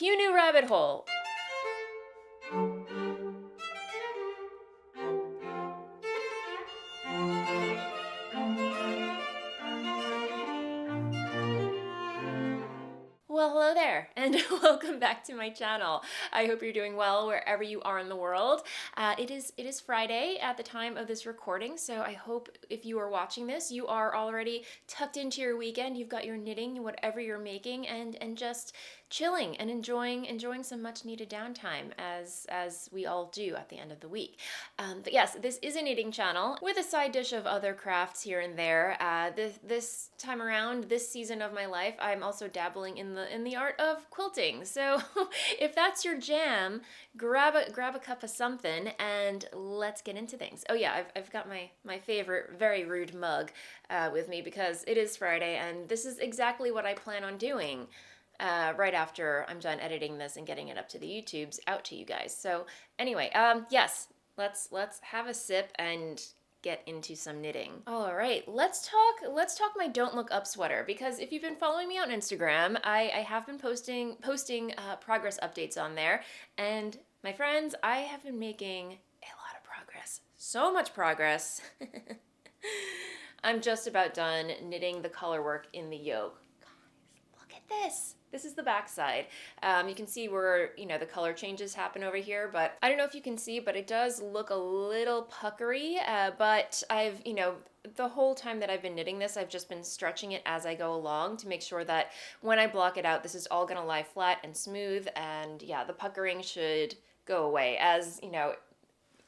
Cue new rabbit hole. Well, hello there, and welcome back to my channel. I hope you're doing well wherever you are in the world. It is Friday at the time of this recording, so I hope if you are watching this, you are already tucked into your weekend. You've got your knitting, whatever you're making, and just chilling and enjoying some much needed downtime as we all do at the end of the week. But yes, this is a knitting channel with a side dish of other crafts here and there. This time around, this season of my life, I'm also dabbling in the art of quilting. So if that's your jam, grab a cup of something and let's get into things. Oh yeah, I've got my favorite very rude mug with me because it is Friday and this is exactly what I plan on doing right after I'm done editing this and getting it up to the YouTubes out to you guys. So anyway, yes, let's have a sip and get into some knitting. All right, let's talk my Don't Look Up sweater, because if you've been following me on Instagram, I have been posting progress updates on there, and my friends, I have been making a lot of progress. So much progress. I'm just about done knitting the color work in the yoke. Guys, look at this. This is the back side. You can see where, the color changes happen over here, but I don't know if you can see, but it does look a little puckery, but I've, the whole time that I've been knitting this, I've just been stretching it as I go along to make sure that when I block it out, this is all gonna lie flat and smooth, and yeah, the puckering should go away, as,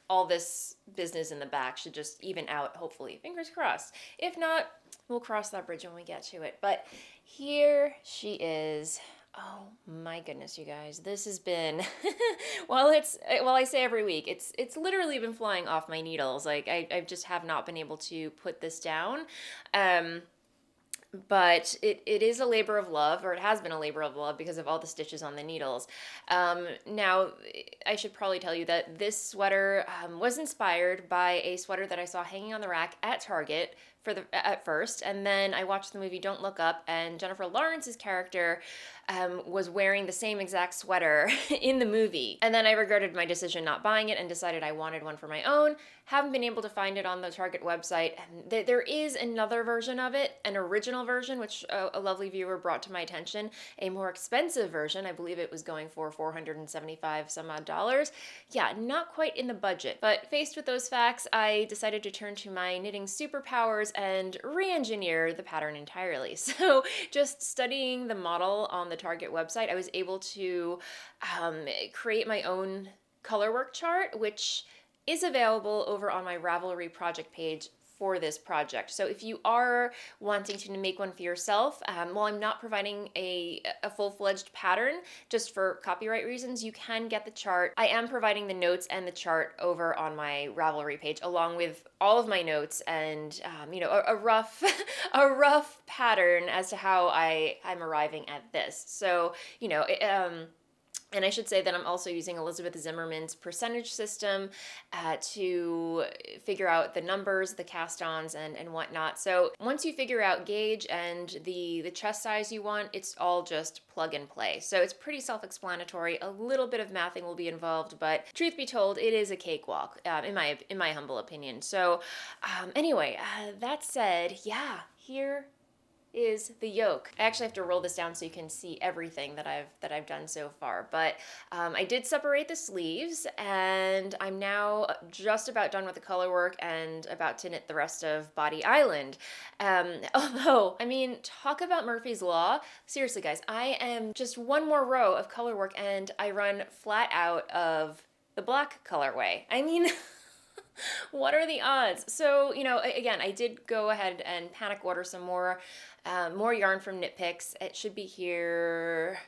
all this business in the back should just even out, hopefully. Fingers crossed. If not, we'll cross that bridge when we get to it. But here she is. Oh my goodness, you guys. This has been, well, I say every week, it's literally been flying off my needles. Like, I just have not been able to put this down. But it is a labor of love, or it has been a labor of love because of all the stitches on the needles. Now, I should probably tell you that this sweater was inspired by a sweater that I saw hanging on the rack at Target at first, and then I watched the movie Don't Look Up, and Jennifer Lawrence's character was wearing the same exact sweater in the movie. And then I regretted my decision not buying it and decided I wanted one for my own. Haven't been able to find it on the Target website. And there is another version of it, an original version, which a lovely viewer brought to my attention, a more expensive version. I believe it was going for $475 some odd dollars. Yeah, not quite in the budget. But faced with those facts, I decided to turn to my knitting superpowers and re-engineer the pattern entirely. So just studying the model on the Target website, I was able to create my own colorwork chart, which is available over on my Ravelry project page for this project. So if you are wanting to make one for yourself, while I'm not providing a full-fledged pattern, just for copyright reasons, you can get the chart. I am providing the notes and the chart over on my Ravelry page, along with all of my notes and a rough a rough pattern as to how I'm arriving at this. So and I should say that I'm also using Elizabeth Zimmerman's percentage system to figure out the numbers, the cast-ons, and whatnot. So once you figure out gauge and the chest size you want, it's all just plug and play. So it's pretty self-explanatory. A little bit of mathing will be involved, but truth be told, it is a cakewalk, in my humble opinion. So anyway, that said, yeah, here is the yoke. I actually have to roll this down so you can see everything that I've done so far. But I did separate the sleeves, and I'm now just about done with the color work and about to knit the rest of Body Island. Although, I mean, talk about Murphy's Law. Seriously, guys, I am just one more row of color work, and I run flat out of the black colorway. I mean, what are the odds? So, again, I did go ahead and panic order some more yarn from Knit Picks. It should be here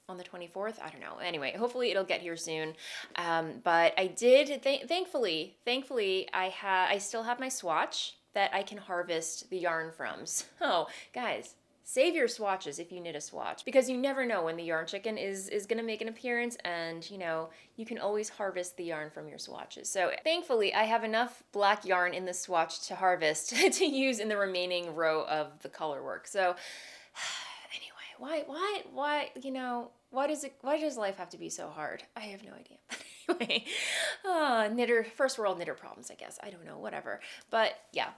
on the 24th. I don't know. Anyway, hopefully it'll get here soon. But I did, thankfully, I still have my swatch that I can harvest the yarn from. So, guys, save your swatches if you knit a swatch, because you never know when the yarn chicken is going to make an appearance, and you can always harvest the yarn from your swatches. So thankfully I have enough black yarn in the swatch to harvest to use in the remaining row of the color work. So anyway, why, why does life have to be so hard? I have no idea. Anyway, first world knitter problems, I guess. I don't know, whatever. But yeah,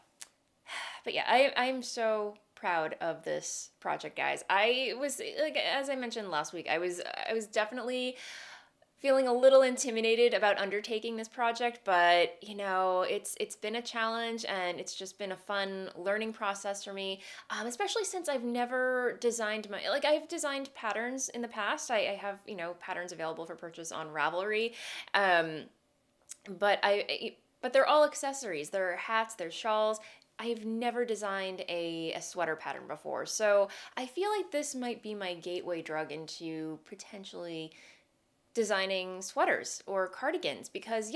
I'm so proud of this project, guys. I was, like, as I mentioned last week, I was definitely feeling a little intimidated about undertaking this project, but it's been a challenge, and it's just been a fun learning process for me, especially since I've never designed I've designed patterns in the past. I have patterns available for purchase on Ravelry, um, but they're all accessories. They're hats, they're shawls. I've never designed a sweater pattern before, so I feel like this might be my gateway drug into potentially designing sweaters or cardigans, because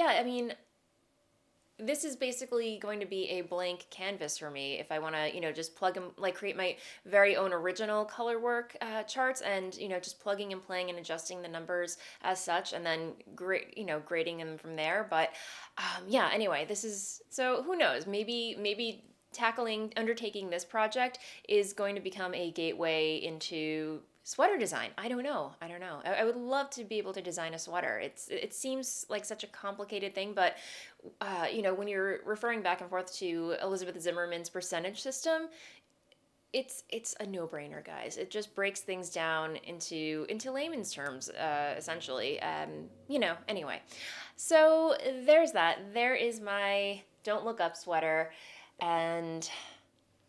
this is basically going to be a blank canvas for me if I want to just plug and create my very own original color work charts, and just plugging and playing and adjusting the numbers as such, and then grading them from there. But anyway, this is, so who knows, maybe undertaking this project is going to become a gateway into sweater design. I don't know. I would love to be able to design a sweater. It seems like such a complicated thing, but when you're referring back and forth to Elizabeth Zimmerman's percentage system, it's a no-brainer, guys. It just breaks things down into layman's terms, essentially. Anyway. So there's that. There is my Don't Look Up sweater, and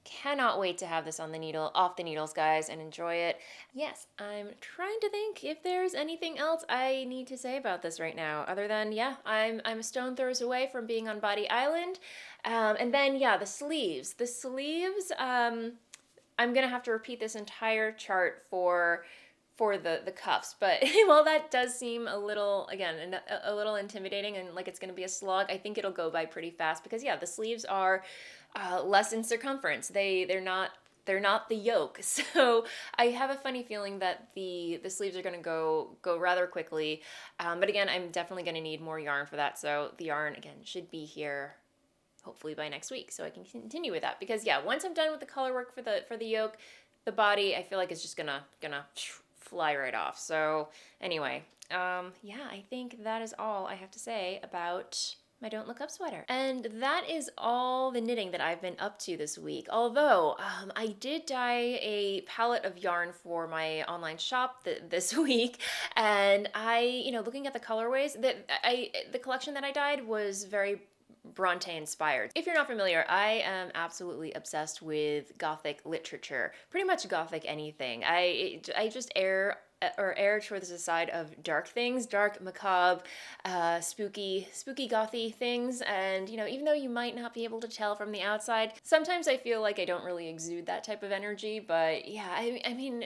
cannot wait to have this off the needles, guys, and enjoy it. Yes, I'm trying to think if there's anything else I need to say about this right now, other than, I'm a stone throws away from being on Body Island. And then, the sleeves. I'm gonna have to repeat this entire chart for the cuffs, but while that does seem a little intimidating and like it's going to be a slog, I think it'll go by pretty fast, because the sleeves are less in circumference. They're not the yoke, so I have a funny feeling that the sleeves are going to go rather quickly. But again, I'm definitely going to need more yarn for that, so the yarn again should be here hopefully by next week, so I can continue with that. Because once I'm done with the color work for the yoke, the body, I feel like it's just gonna fly right off. So anyway, I think that is all I have to say about my Don't Look Up sweater. And that is all the knitting that I've been up to this week. Although I did dye a palette of yarn for my online shop this week, and looking at the colorways, the collection that I dyed was very Bronte inspired. If you're not familiar, I am absolutely obsessed with Gothic literature. Pretty much Gothic anything. I just err towards the side of dark things, dark, macabre, spooky gothy things. And even though you might not be able to tell from the outside, sometimes I feel like I don't really exude that type of energy. But I mean,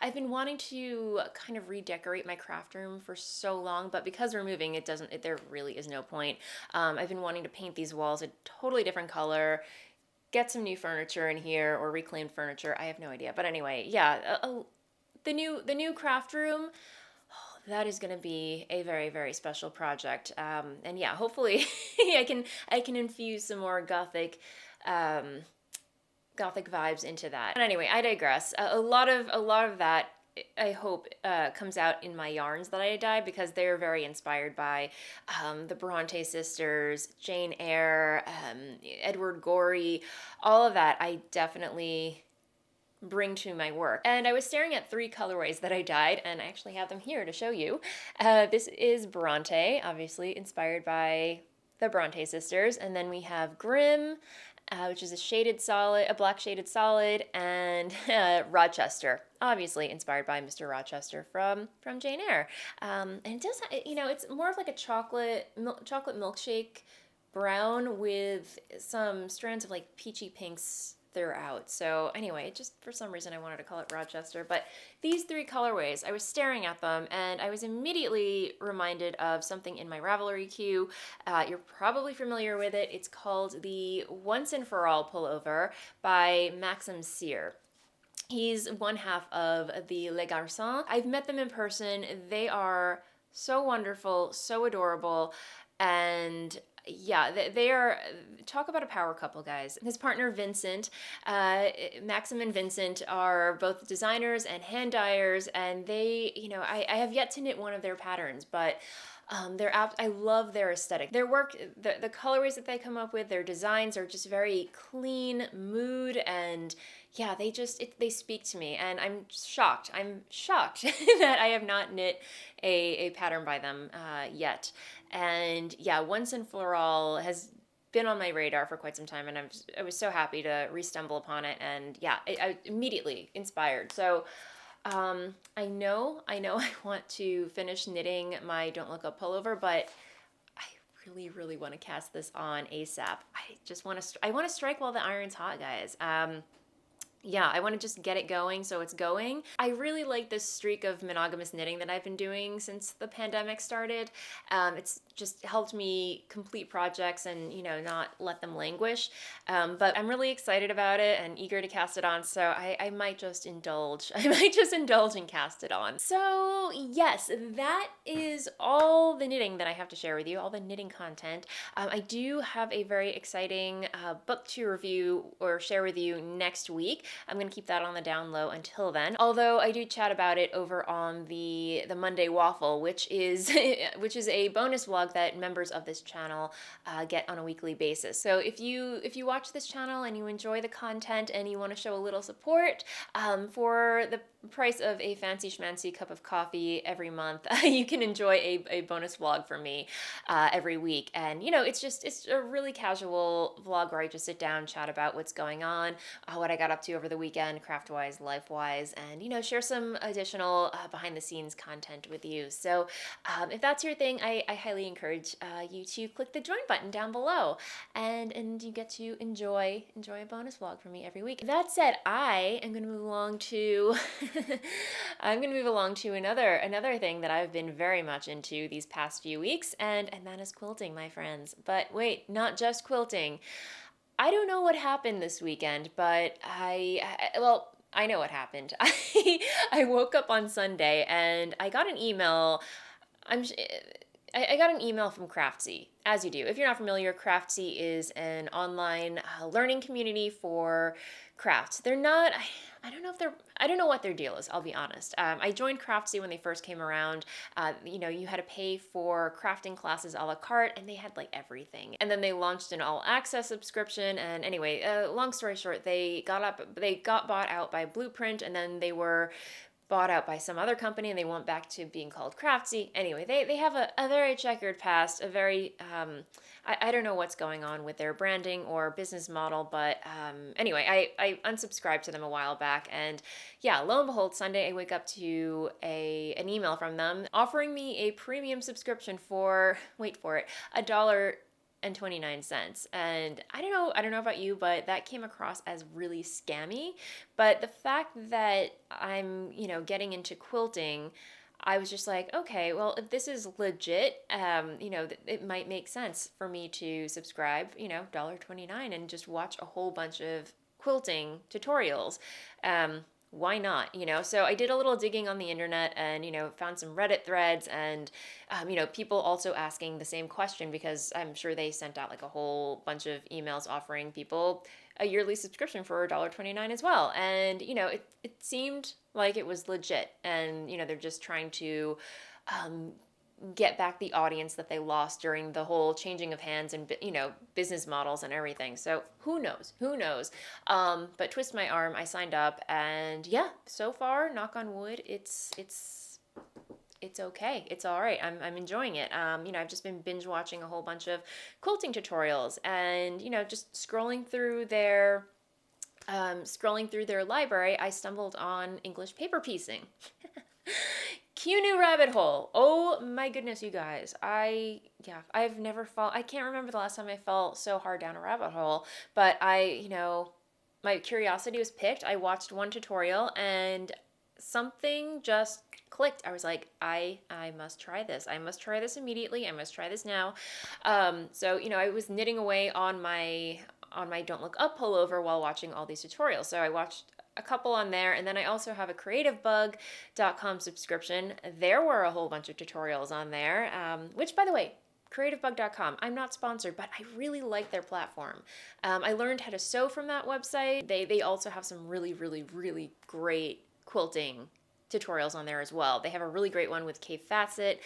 I've been wanting to kind of redecorate my craft room for so long, but because we're moving, there really is no point. I've been wanting to paint these walls a totally different color, get some new furniture in here, or reclaimed furniture. I have no idea. But anyway, the new craft room, that is going to be a very, very special project. And hopefully I can infuse some more Gothic vibes into that. But anyway, I digress. A lot of that, I hope, comes out in my yarns that I dye, because they're very inspired by the Bronte sisters, Jane Eyre, Edward Gorey, all of that I definitely bring to my work. And I was staring at 3 colorways that I dyed, and I actually have them here to show you. This is Bronte, obviously inspired by the Bronte sisters, and then we have Grimm, which is a black shaded solid, and Rochester, obviously inspired by Mr. Rochester from Jane Eyre. And it does, it's more of like a chocolate milkshake brown with some strands of like peachy pinks throughout. So anyway, just for some reason I wanted to call it Rochester. But these 3 colorways, I was staring at them and I was immediately reminded of something in my Ravelry queue. You're probably familiar with it. It's called the Once and For All pullover by Maxim. He's one half of the Les Garçons. I've met them in person. They are so wonderful, so adorable, and yeah, they are, talk about a power couple, guys. His partner Vincent, Maxim and Vincent are both designers and hand dyers, and they, I have yet to knit one of their patterns, but I love their aesthetic. Their work, the colorways that they come up with, their designs are just very clean mood, and yeah, they speak to me, and I'm shocked. I'm shocked that I have not knit a pattern by them yet. And yeah, Once in Floral has been on my radar for quite some time, and I was so happy to re-stumble upon it, and yeah, I immediately inspired. So I want to finish knitting my Don't Look Up pullover, but I really, really want to cast this on ASAP. I want to strike while the iron's hot, guys. Yeah, I want to just get it going so it's going. I really like this streak of monogamous knitting that I've been doing since the pandemic started. It's just helped me complete projects and, not let them languish. But I'm really excited about it and eager to cast it on, so I might just indulge. I might just indulge and cast it on. So yes, that is all the knitting that I have to share with you, all the knitting content. I do have a very exciting book to review or share with you next week. I'm going to keep that on the down low until then. Although I do chat about it over on the Monday Waffle, which is a bonus vlog that members of this channel get on a weekly basis. So if you watch this channel and you enjoy the content and you want to show a little support for the price of a fancy schmancy cup of coffee every month, you can enjoy a bonus vlog from me every week. And it's a really casual vlog where I just sit down, chat about what's going on, what I got up to over the weekend, craft-wise, life-wise, and share some additional behind-the-scenes content with you. So if that's your thing, I highly encourage you to click the join button down below, and you get to enjoy a bonus vlog from me every week. That said, I am going to move along to another thing that I've been very much into these past few weeks, and that is quilting, my friends. But wait, not just quilting. I don't know what happened this weekend, but I know what happened. I woke up on Sunday and I got an email. I got an email from Craftsy, as you do. If you're not familiar, Craftsy is an online learning community for crafts. They're not, I don't know what their deal is, I'll be honest. I joined Craftsy when they first came around. You had to pay for crafting classes a la carte, and they had like everything. And then they launched an all access subscription, and anyway, long story short, they got bought out by Blueprint, and then they were bought out by some other company, and they went back to being called Craftsy. Anyway, they have a very checkered past, a very, I don't know what's going on with their branding or business model, but anyway, I unsubscribed to them a while back, and yeah, lo and behold, Sunday I wake up to an email from them offering me a premium subscription for, wait for it, $1.29. And I don't know about you, but that came across as really scammy. But the fact that I'm, getting into quilting, I was just like, okay, well, if this is legit, it might make sense for me to subscribe, $1.29 and just watch a whole bunch of quilting tutorials. Why not? So I did a little digging on the internet and, found some Reddit threads and, people also asking the same question, because I'm sure they sent out like a whole bunch of emails offering people a yearly subscription for $1.29 as well. And, it seemed like it was legit, and, they're just trying to, get back the audience that they lost during the whole changing of hands and, business models and everything. So who knows? But twist my arm, I signed up, and yeah, so far, knock on wood, it's okay. It's all right. I'm enjoying it. I've just been binge watching a whole bunch of quilting tutorials, and, just scrolling through their library, I stumbled on English paper piecing. Cue new rabbit hole. Oh my goodness, you guys. I can't remember the last time I fell so hard down a rabbit hole, but my curiosity was piqued. I watched one tutorial and something just clicked. I was like, I must try this. I must try this immediately. I must try this now. So, I was knitting away on my Don't Look Up pullover while watching all these tutorials. So I watched a couple on there, and then I also have a creativebug.com subscription. There were a whole bunch of tutorials on there, which, by the way, Creativebug.com. I'm not sponsored, but I really like their platform. I learned how to sew from that website. They also have some really, really, really great quilting tutorials on there as well. They have a really great one with Kaffe Fasset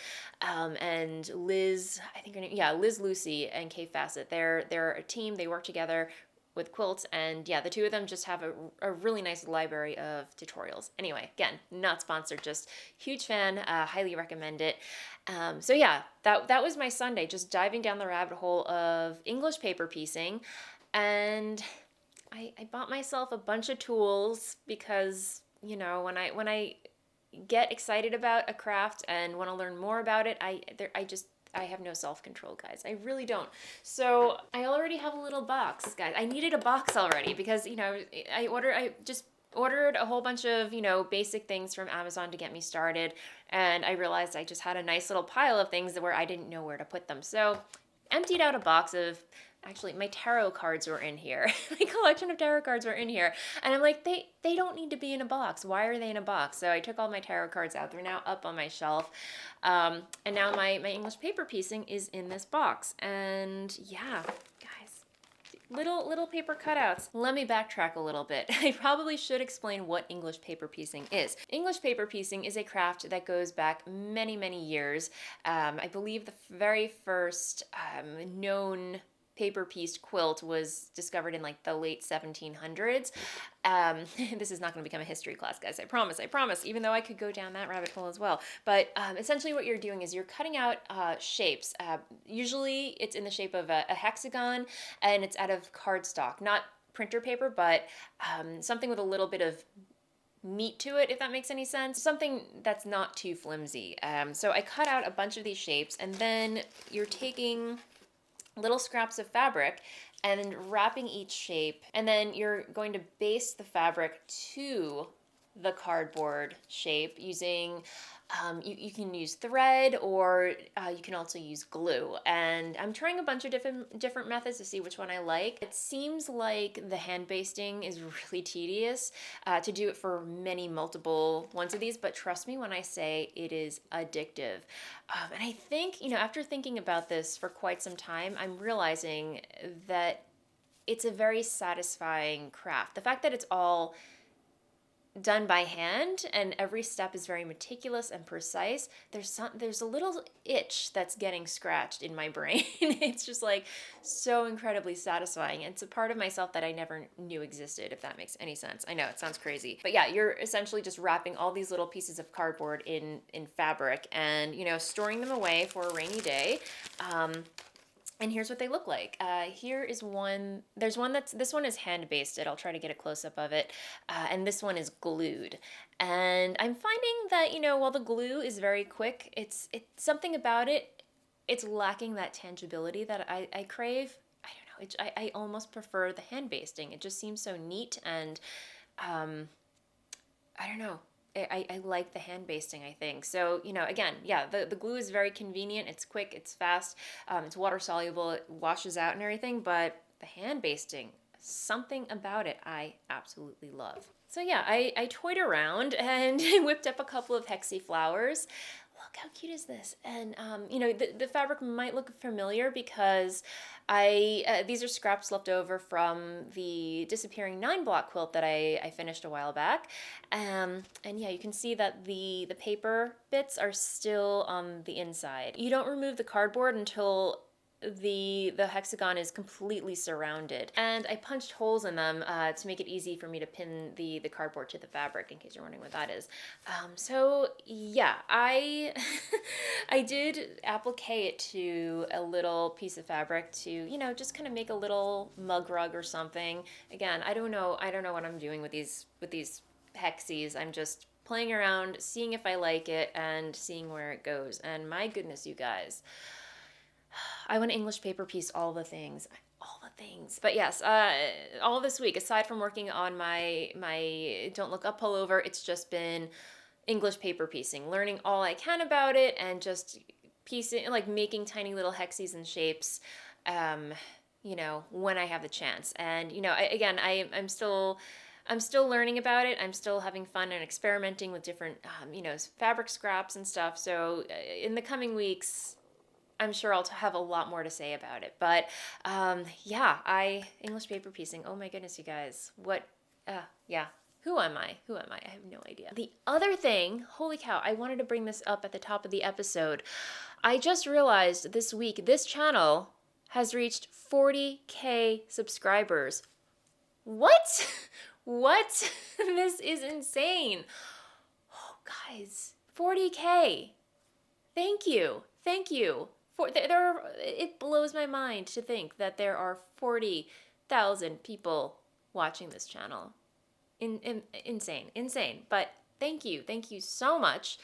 and Liz, I think her name, yeah, Liza Lucy and Kaffe Fasset. They're a team. They work together with quilts, and yeah, the two of them just have a really nice library of tutorials. Anyway, again, not sponsored, just huge fan, highly recommend it. So yeah, that was my Sunday, just diving down the rabbit hole of English paper piecing, and I bought myself a bunch of tools because, you know, when I get excited about a craft and want to learn more about it, I have no self-control, guys. I really don't. So I already have a little box, guys. I needed a box already because, you know, I just ordered a whole bunch of, you know, basic things from Amazon to get me started. And I realized I just had a nice little pile of things where I didn't know where to put them. So emptied out a box of, actually, my tarot cards were in here. My collection of tarot cards were in here. And I'm like, they don't need to be in a box. Why are they in a box? So I took all my tarot cards out. They're now up on my shelf. And now my English paper piecing is in this box. And yeah, guys, little paper cutouts. Let me backtrack a little bit. I probably should explain what English paper piecing is. English paper piecing is a craft that goes back many, many years. I believe the very first known paper pieced quilt was discovered in like the late 1700s. This is not going to become a history class, guys. I promise, even though I could go down that rabbit hole as well. But essentially what you're doing is you're cutting out shapes. Usually it's in the shape of a hexagon, and it's out of cardstock, not printer paper, but something with a little bit of meat to it, if that makes any sense. Something that's not too flimsy. So I cut out a bunch of these shapes, and then you're taking little scraps of fabric and wrapping each shape, and then you're going to baste the fabric to the cardboard shape using you can use thread, or you can also use glue. And I'm trying a bunch of different methods to see which one I like. It seems like the hand basting is really tedious to do it for multiple ones of these, but trust me when I say it is addictive. And I think, you know, after thinking about this for quite some time, I'm realizing that it's a very satisfying craft. The fact that it's all done by hand and every step is very meticulous and precise, there's a little itch that's getting scratched in my brain. It's just like so incredibly satisfying. It's a part of myself that I never knew existed, if that makes any sense. I know it sounds crazy, but yeah, you're essentially just wrapping all these little pieces of cardboard in fabric and, you know, storing them away for a rainy day. And here's what they look like. Here is one. There's one this one is hand basted. I'll try to get a close up of it. And this one is glued. And I'm finding that, you know, while the glue is very quick, it's something about it. It's lacking that tangibility that I crave. I don't know. I almost prefer the hand basting. It just seems so neat, and I don't know. I like the hand basting, I think. So, you know, again, yeah, the glue is very convenient. It's quick, it's fast, it's water soluble, it washes out and everything, but the hand basting, something about it I absolutely love. So yeah, I toyed around and whipped up a couple of hexy flowers. Look, how cute is this? And, you know, the fabric might look familiar because these are scraps left over from the Disappearing 9-block quilt that I finished a while back. And yeah, you can see that the paper bits are still on the inside. You don't remove the cardboard until the hexagon is completely surrounded, and I punched holes in them to make it easy for me to pin the cardboard to the fabric, in case you're wondering what that is. So yeah, I did applique it to a little piece of fabric to, you know, just kind of make a little mug rug or something. Again, I don't know what I'm doing with these hexies. I'm just playing around, seeing if I like it, and seeing where it goes. And my goodness, you guys, I want to English paper piece all the things. But yes, all this week, aside from working on my Don't Look Up pullover, it's just been English paper piecing, learning all I can about it, and just piecing, like making tiny little hexies and shapes, you know, when I have the chance. And, you know, I'm still learning about it. I'm still having fun and experimenting with different, you know, fabric scraps and stuff. So in the coming weeks, I'm sure I'll have a lot more to say about it. But yeah, English paper piecing. Oh my goodness, you guys. What? Yeah. Who am I? Who am I? I have no idea. The other thing, holy cow, I wanted to bring this up at the top of the episode. I just realized this week this channel has reached 40K subscribers. What? What? This is insane. Oh, guys, 40K. Thank you. Thank you. It blows my mind to think that there are 40,000 people watching this channel. Insane. But thank you so much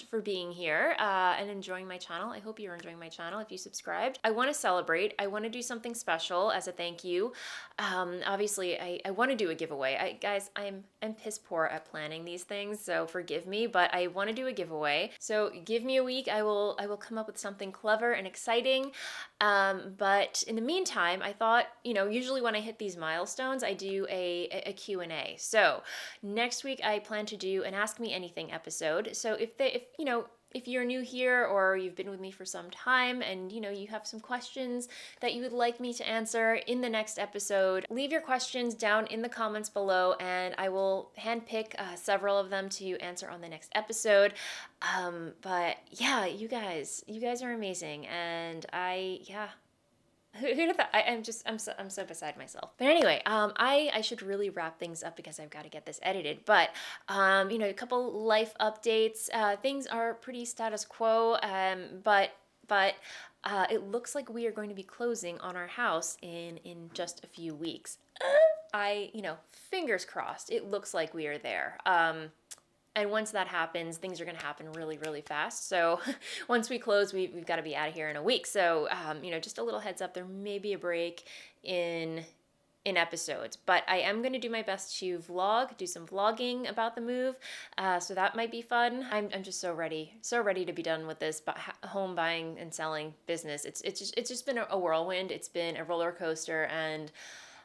for being here and enjoying my channel. I hope you're enjoying my channel if you subscribed. I want to celebrate. I want to do something special as a thank you. Obviously, I want to do a giveaway. Guys, I'm piss poor at planning these things, so forgive me, but I want to do a giveaway. So give me a week. I will come up with something clever and exciting. But in the meantime, I thought, usually when I hit these milestones, I do a Q&A. So next week, I plan to do an Ask Me Anything episode. So if you're new here or you've been with me for some time and you have some questions that you would like me to answer in the next episode, leave your questions down in the comments below and I will handpick several of them to answer on the next episode. But yeah, you guys are amazing, and who'd have thought? I'm so beside myself. But anyway, I should really wrap things up because I've got to get this edited. But a couple life updates. Things are pretty status quo. But it looks like we are going to be closing on our house in just a few weeks. Fingers crossed. It looks like we are there. And once that happens, things are going to happen really, really fast. So once we close, we've got to be out of here in a week. So, just a little heads up, there may be a break in episodes. But I am going to do my best to do some vlogging about the move. So that might be fun. I'm just so ready to be done with this home buying and selling business. It's just been a whirlwind. It's been a roller coaster, and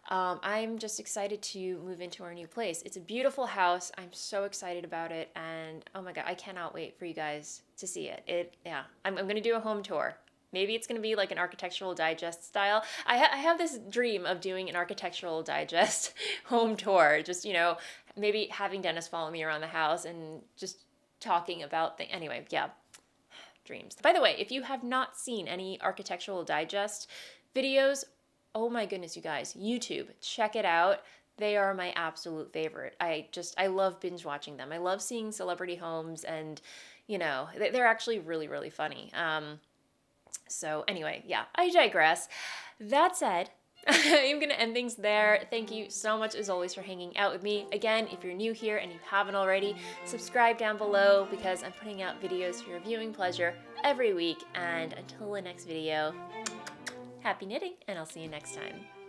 I'm just excited to move into our new place. It's a beautiful house. I'm so excited about it. And oh my God, I cannot wait for you guys to see it. I'm going to do a home tour. Maybe it's going to be like an Architectural Digest style. I have this dream of doing an Architectural Digest home tour. Just, maybe having Dennis follow me around the house and just talking about things. Anyway, yeah, dreams. By the way, if you have not seen any Architectural Digest videos, oh my goodness, you guys, YouTube, check it out. They are my absolute favorite. I love binge watching them. I love seeing celebrity homes, and, they're actually really, really funny. So anyway, yeah, I digress. That said, I'm going to end things there. Thank you so much, as always, for hanging out with me. Again, if you're new here and you haven't already, subscribe down below because I'm putting out videos for your viewing pleasure every week. And until the next video, happy knitting, and I'll see you next time.